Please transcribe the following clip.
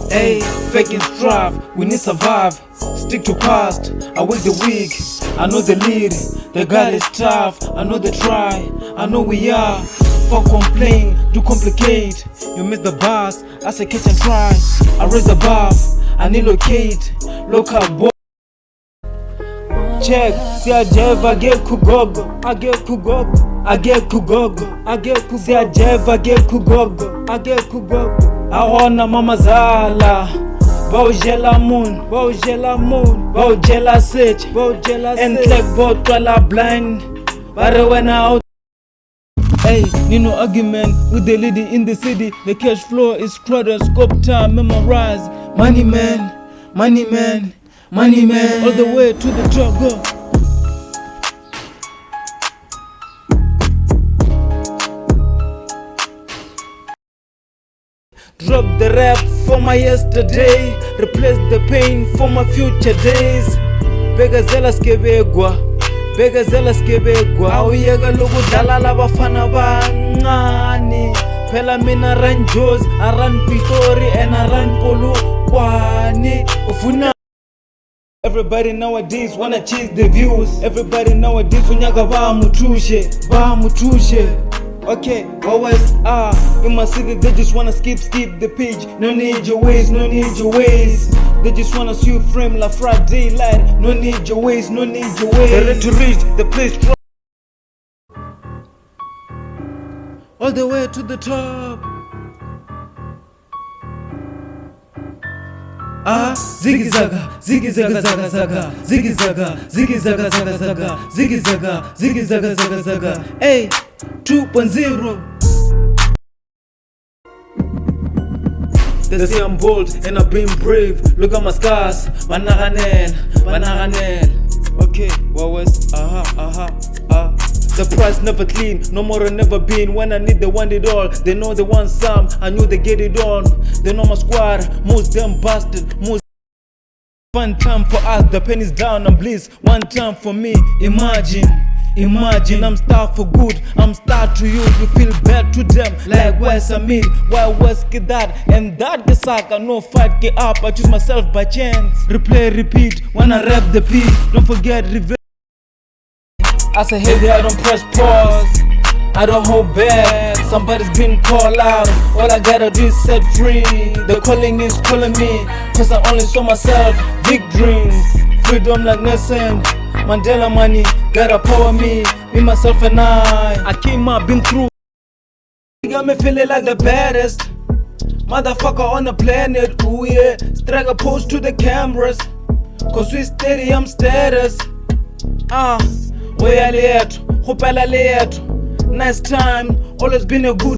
Hey, fake and strive, we need survive. Stick to past, awake the weak. I know the lead, the God is tough. I know they try, I know we are. Fuck complain, do complicate. You miss the bus, I say catch and try. I raise the bar, I need locate. Local boy. Check, see I jeva get kugogo, I get kugogo, I get kugogo, I get kugogo. See I jeva get kugogo, I get kugogo. I wanna mama zala, baujela moon, baujela moon, baujela sage, baujela sage. And like both twala blind, but when out. Hey, need no argument with the lady in the city. The cash flow is crowded, scope time, memorize. Money man, money man, money man. All the way to the top, go. Drop the rap for my yesterday, replace the pain for my future days. Begazela skebegwa, begazela skebegwa. Awuyeka lokudlala labafana bancane. Phela mina run Jos, I run Pitori and I run Polokwane. Ufuna. Everybody nowadays wanna chase the views. Everybody nowadays unyaga ba mutushe, ba mutushe. Okay, Ywest in my city, they just wanna skip the page. No need your ways, no need your ways. They just wanna see you frame like Friday light. No need your ways, no need your ways. They're ready to reach the place all the way to the top. Ziggy zaga, ziggy zaga zaga zaga, ziggy zaga, ziggy zaga zaga zaga, ziggy zaga, ziggy zaga zaga zaga. Hey, 2.0. They say I'm bold and I've been brave. Look at my scars, Managanel, Managanel. Okay, Ywest, The price never clean, no more never been. When I need, they want it all. They know they want some, I knew they get it on. They know my squad, most them bastard, most. One time for us, the pen is down and bliss. One time for me, imagine. Imagine I'm star for good, I'm star to you. You feel bad to them, like where's I mean? Why West get that? And that the sack, I no fight, get up. I choose myself by chance. Replay, repeat, when I rap the beat. Don't forget, revenge. I say, hey, I don't press pause, I don't hold back. Somebody's been called out, all I gotta do is set free. The calling is calling me, cause I only saw myself. Big dreams, freedom like Nelson Mandela money, gotta power me myself and I came up, been through. You got me feeling like the baddest motherfucker on the planet. Ooh yeah, strike a pose to the cameras, cause we steady, I'm status. Oya leto, hopela leto. Nice time, always been a good